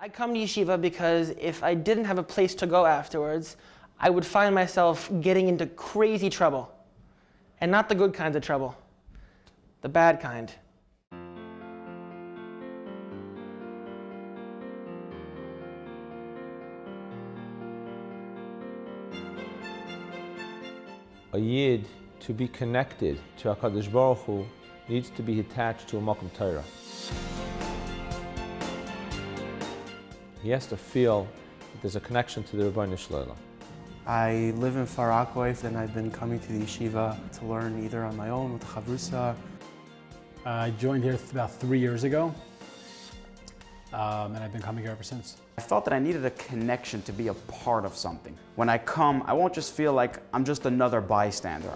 I come to yeshiva because if I didn't have a place to go afterwards, I would find myself getting into crazy trouble. And not the good kinds of trouble, the bad kind. A Yid, to be connected to HaKadosh Baruch Hu, needs to be attached to a Makom Torah. He has to feel that there's a connection to the Rebbeinu Shlomo. I live in Far Rockaway, and I've been coming to the yeshiva to learn either on my own with Chavrusa. I joined here about 3 years ago, and I've been coming here ever since. I felt that I needed a connection to be a part of something. When I come, I won't just feel like I'm just another bystander.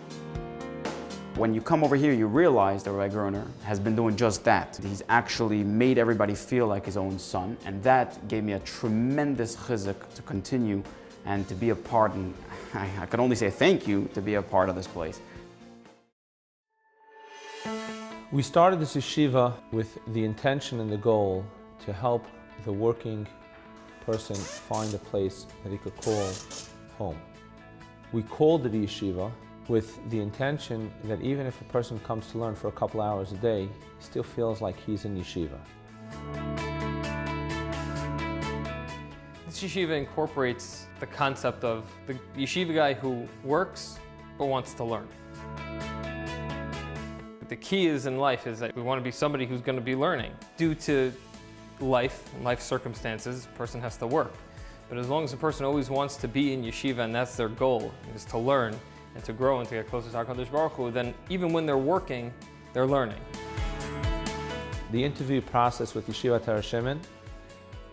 When you come over here, you realize that Rabbi Gruner has been doing just that. He's actually made everybody feel like his own son, and that gave me a tremendous chizuk to continue and to be a part, and I can only say thank you to be a part of this place. We started this yeshiva with the intention and the goal to help the working person find a place that he could call home. We called it a yeshiva with the intention that even if a person comes to learn for a couple hours a day, he still feels like he's in yeshiva. This yeshiva incorporates the concept of the yeshiva guy who works but wants to learn. But the key is in life is that we want to be somebody who's going to be learning. Due to life and life circumstances, a person has to work. But as long as a person always wants to be in yeshiva and that's their goal, is to learn and to grow and to get closer to HaKadosh Baruch Hu, then even when they're working, they're learning. The interview process with Yeshiva Ateres Shimon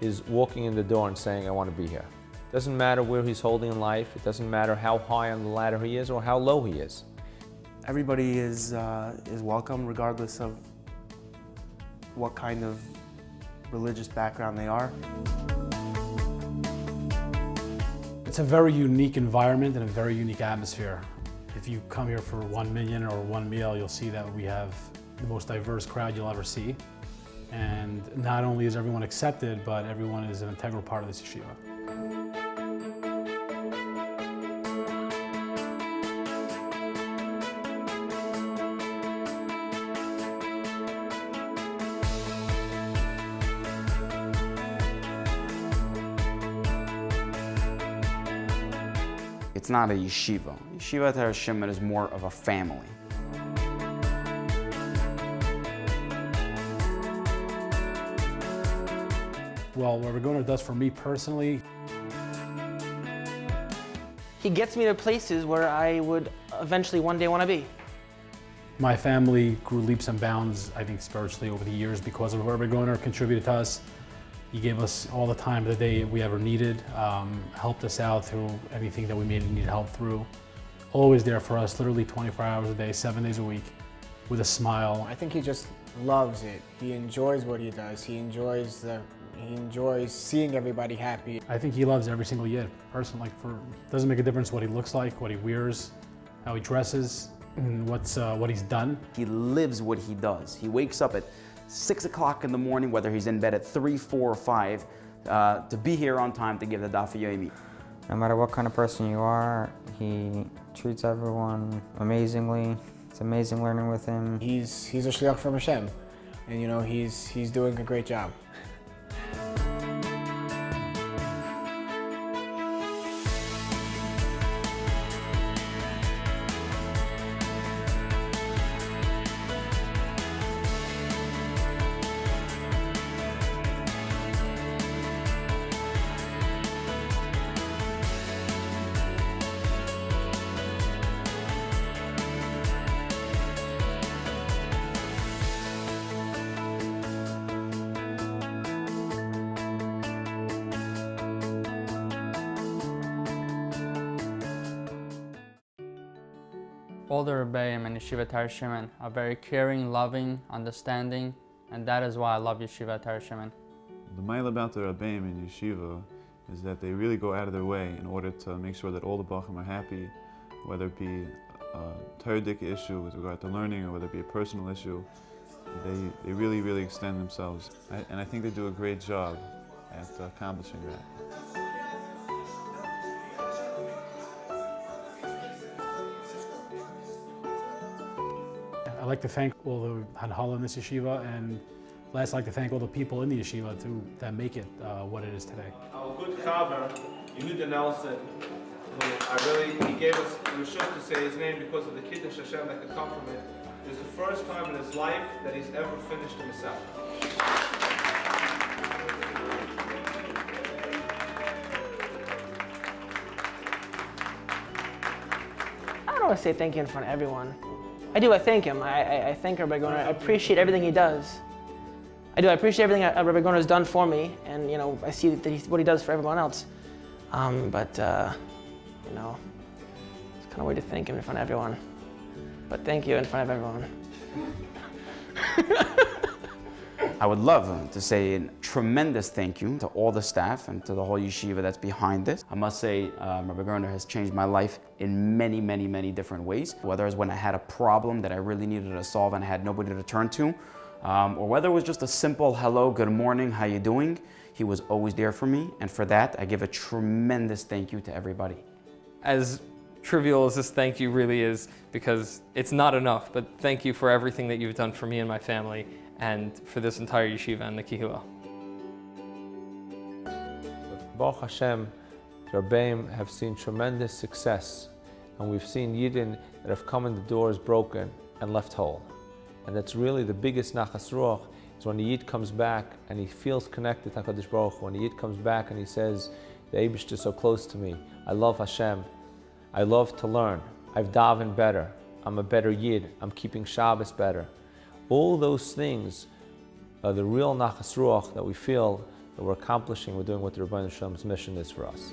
is walking in the door and saying, I want to be here. It doesn't matter where he's holding in life, it doesn't matter how high on the ladder he is or how low he is. Everybody is welcome regardless of what kind of religious background they are. It's a very unique environment and a very unique atmosphere. If you come here for 1 million or one meal, you'll see that we have the most diverse crowd you'll ever see. And not only is everyone accepted, but everyone is an integral part of this yeshiva. It's not a yeshiva. Yeshiva Ateres Shimon is more of a family. Well, what Rabbi Gruner does for me personally, He gets me to places where I would eventually one day want to be. my family grew leaps and bounds, I think, spiritually over the years because of what Rabbi Gruner contributed to us. He gave us all the time of the day we ever needed, helped us out through anything that we may need help through. Always there for us, literally 24 hours a day, 7 days a week, with a smile. I think he just loves it. He enjoys what he does. He enjoys seeing everybody happy. I think he loves every single Yid, person. Doesn't make a difference what he looks like, what he wears, how he dresses, and what he's done. He lives what he does. He wakes up at 6 o'clock in the morning, whether he's in bed at 3, 4, or 5, to be here on time to give the Daf Yomi. No matter what kind of person you are, he treats everyone amazingly. It's amazing learning with him. He's a shliach from Hashem, and he's doing a great job. All the Rebbeim and Yeshiva Ateres Shimon are very caring, loving, understanding, and that is why I love Yeshiva Ateres Shimon. The mile about the Rebbeim in Yeshiva is that they really go out of their way in order to make sure that all the Bachim are happy, whether it be a Torah-dik issue with regard to learning or whether it be a personal issue. They really, really extend themselves. And I think they do a great job at accomplishing that. I'd like to thank all the Hanhala in this yeshiva, and last I'd like to thank all the people in the yeshiva that make it what it is today. Our good chaver, Yehuda Nelson, he gave us the reshus to say his name because of the Kiddush Hashem that could come from it. It was the first time in his life that he's ever finished himself. I don't want to say thank you in front of everyone. I do, I thank him. I thank Rabbi Groner. I appreciate everything he does. I appreciate everything Rabbi Groner has done for me, and I see that what he does for everyone else. It's kind of weird to thank him in front of everyone. But thank you in front of everyone. I would love to say a tremendous thank you to all the staff and to the whole yeshiva that's behind this. I must say, Rabbi Groner has changed my life in many, many, many different ways. Whether it was when I had a problem that I really needed to solve and I had nobody to turn to, or whether it was just a simple hello, good morning, how you doing? He was always there for me, and for that, I give a tremendous thank you to everybody. As trivial as this thank you really is, because it's not enough, but thank you for everything that you've done for me and my family, and for this entire yeshiva and the kihila. Baruch Hashem, the Rebbeim have seen tremendous success, and we've seen Yidden that have come in the doors broken and left whole. And that's really the biggest nachas ruach, is when the Yid comes back and he feels connected to HaKadosh Baruch Hu. When the Yid comes back and he says, the Eibishter is so close to me, I love Hashem, I love to learn, I've davened better, I'm a better Yid, I'm keeping Shabbos better. All those things are the real nachas ruach that we feel that we're accomplishing, we're doing what the Rebbeinu Shem's mission is for us.